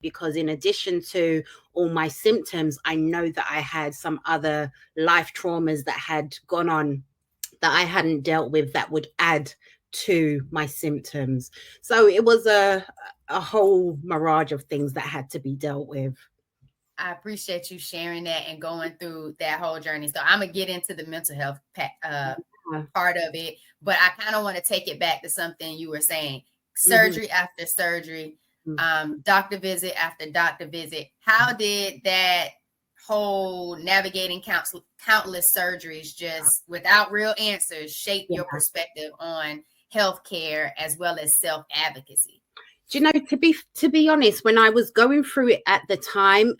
because in addition to all my symptoms, I know that I had some other life traumas that had gone on that I hadn't dealt with that would add to my symptoms. So it was a whole mirage of things that had to be dealt with. I appreciate you sharing that and going through that whole journey. So I'm gonna get into the mental health part of it, but I kind of want to take it back to something you were saying. Surgery after surgery, doctor visit after doctor visit. How did that whole navigating countless surgeries just without real answers shape your perspective on healthcare as well as self-advocacy? Do you know, to be honest, when I was going through it at the time,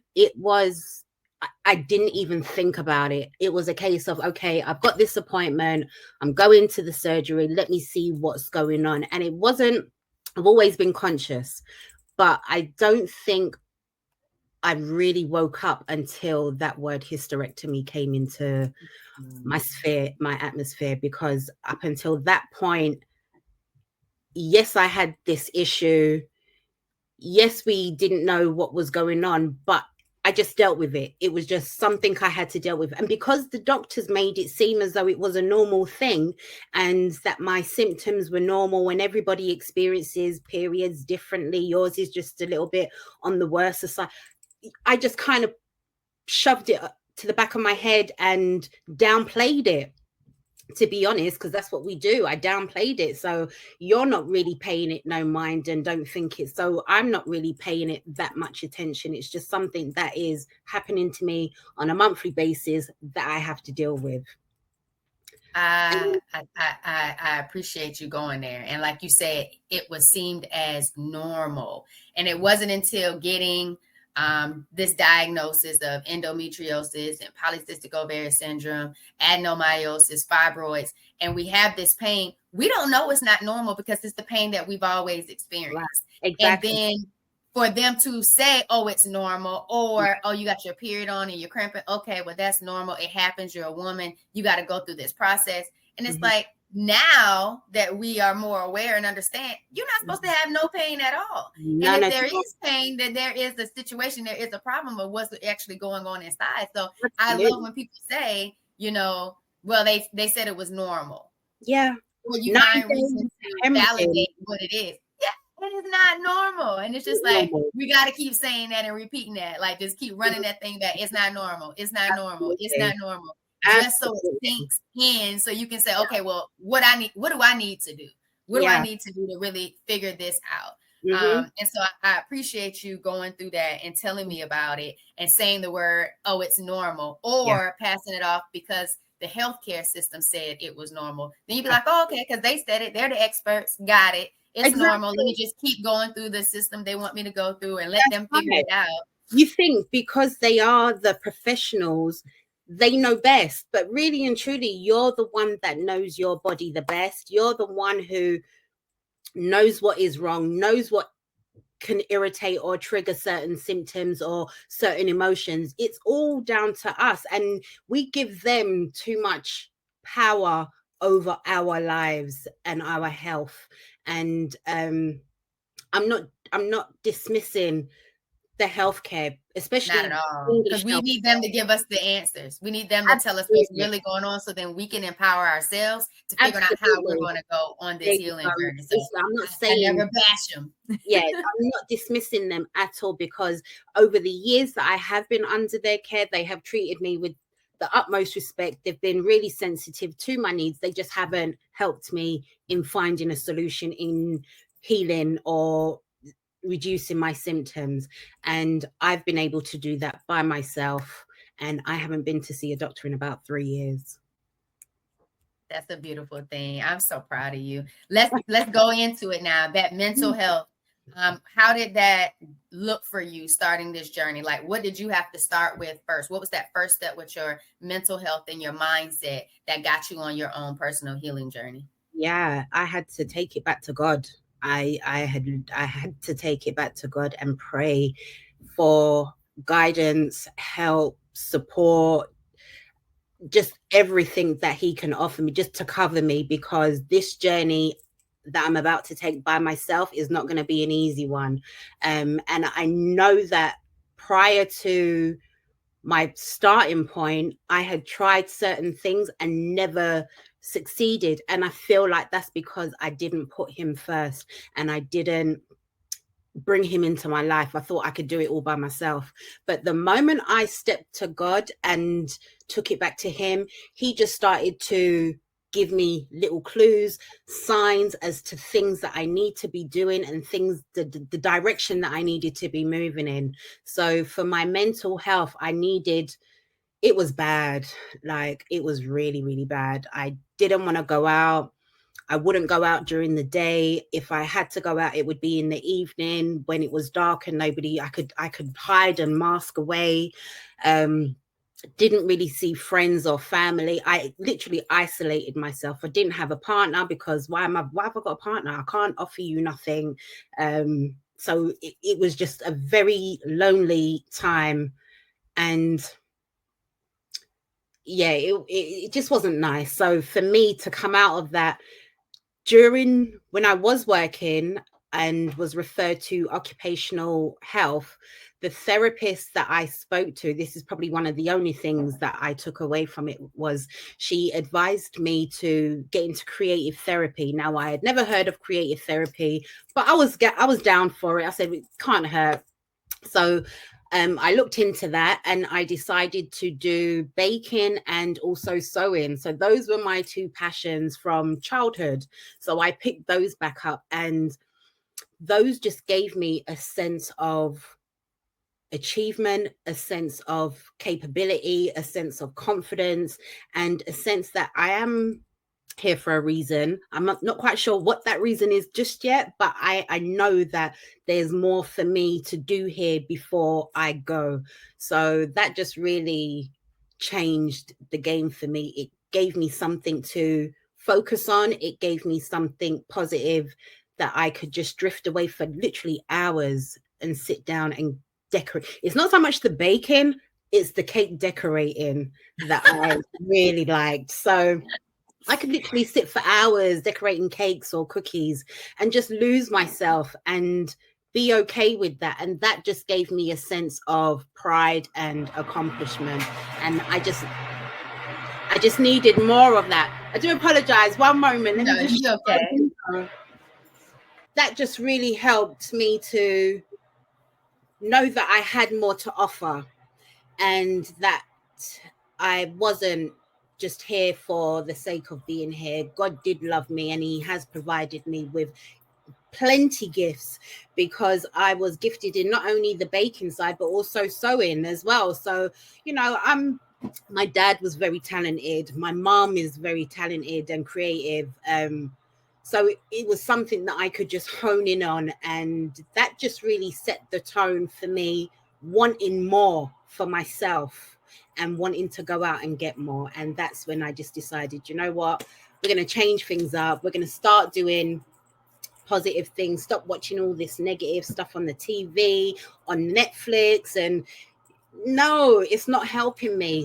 I didn't even think about it. It was a case of, okay, I've got this appointment, I'm going to the surgery, let me see what's going on. And it wasn't, I've always been conscious, but I don't think I really woke up until that word hysterectomy came into my sphere, my atmosphere, because up until that point, yes, I had this issue. Yes, we didn't know what was going on, but I just dealt with it. It was just something I had to deal with. And because the doctors made it seem as though it was a normal thing and that my symptoms were normal, and everybody experiences periods differently, yours is just a little bit on the worse side, I just kind of shoved it to the back of my head and downplayed it, to be honest, because that's what we do. I downplayed it. So you're not really paying it no mind and don't think it. So I'm not really paying it that much attention. It's just something that is happening to me on a monthly basis that I have to deal with. I appreciate you going there. And like you said, it was seemed as normal. And it wasn't until getting this diagnosis of endometriosis and polycystic ovarian syndrome, adenomyosis, fibroids, and we have this pain. We don't know it's not normal because it's the pain that we've always experienced. Right. Exactly. And then for them to say, oh, it's normal, or, oh, you got your period on and you're cramping. Okay, well, that's normal. It happens. You're a woman. You got to go through this process. And it's like, now that we are more aware and understand, you're not supposed to have no pain at all. And if there is pain, then there is a situation, there is a problem of what's actually going on inside. So I love when people say, you know, well, they said it was normal. Yeah. Well, you find reasons to validate what it is. Yeah, it is not normal. And it's just like, we got to keep saying that and repeting that. Like, just keep running that thing back. It's not normal. It's not normal. It's not normal. Just so it sinks in, so you can say, okay, well, what do I need to do? What do I need to do to really figure this out? And so I appreciate you going through that and telling me about it and saying the word, oh, it's normal, or passing it off because the healthcare system said it was normal. Then you'd be like, oh, okay, because they said it. They're the experts. Got it. It's normal. Let me just keep going through the system they want me to go through and let them figure it out. You think because they are the professionals, they know best, but really and truly, you're the one that knows your body the best. You're the one who knows what is wrong, knows what can irritate or trigger certain symptoms or certain emotions. It's all down to us, and we give them too much power over our lives and our health. And I'm not dismissing the healthcare, especially not at all, because we need them to give us the answers. We need them to tell us what's really going on, so then we can empower ourselves to figure out how we're going to go on this healing journey. So I'm not saying I never bash them. Yeah, I'm not dismissing them at all, because over the years that I have been under their care, they have treated me with the utmost respect. They've been really sensitive to my needs. They just haven't helped me in finding a solution in healing or reducing my symptoms, and I've been able to do that by myself, and I haven't been to see a doctor in about 3 years. That's a beautiful thing. I'm so proud of you. Let's go into it now. That mental health, how did that look for you starting this journey? Like, what did you have to start with first? What was that first step with your mental health and your mindset that got you on your own personal healing journey? Yeah, I had to take it back to God. I had to take it back to God and pray for guidance, help, support, just everything that he can offer me, just to cover me, because this journey, that I'm about to take by myself is not going to be an easy one. And I know that prior to my starting point, I had tried certain things and never succeeded. And I feel like that's because I didn't put him first and I didn't bring him into my life. I thought I could do it all by myself. But the moment I stepped to God and took it back to him, he just started to give me little clues, signs as to things that I need to be doing and things, the direction that I needed to be moving in. So for my mental health, it was bad. Like, it was really, really bad. I didn't want to go out. I wouldn't go out during the day. If I had to go out, it would be in the evening when it was dark and I could hide and mask away. Didn't really see friends or family. I literally isolated myself. I didn't have a partner because why have I got a partner? I can't offer you nothing. So it was just a very lonely time. And yeah, it just wasn't nice. So for me to come out of that, when I was working and was referred to occupational health, the therapist that I spoke to, this is probably one of the only things that I took away from it, was she advised me to get into creative therapy. Now, I had never heard of creative therapy, but I was down for it. I said, it can't hurt. So I looked into that and I decided to do baking and also sewing. So those were my two passions from childhood. So I picked those back up, and those just gave me a sense of achievement, a sense of capability, a sense of confidence, and a sense that I am here for a reason. I'm not quite sure what that reason is just yet, but I know that there's more for me to do here before I go. So that just really changed the game for me. It gave me something to focus on. It gave me something positive that I could just drift away for literally hours and sit down and decorate. It's not so much the baking, it's the cake decorating that I really liked. So I could literally sit for hours decorating cakes or cookies and just lose myself and be okay with that. And that just gave me a sense of pride and accomplishment. And I just needed more of that. I do apologize. One moment. Let me just okay. That just really helped me to know that I had more to offer and that I wasn't just here for the sake of being here. God did love me and he has provided me with plenty gifts, because I was gifted in not only the baking side but also sewing as well. So, my dad was very talented. My mom is very talented and creative. So it was something that I could just hone in on, and that just really set the tone for me, wanting more for myself and wanting to go out and get more. And that's when I just decided, you know what, we're going to change things up. We're going to start doing positive things, stop watching all this negative stuff on the TV, on Netflix. And no, it's not helping me.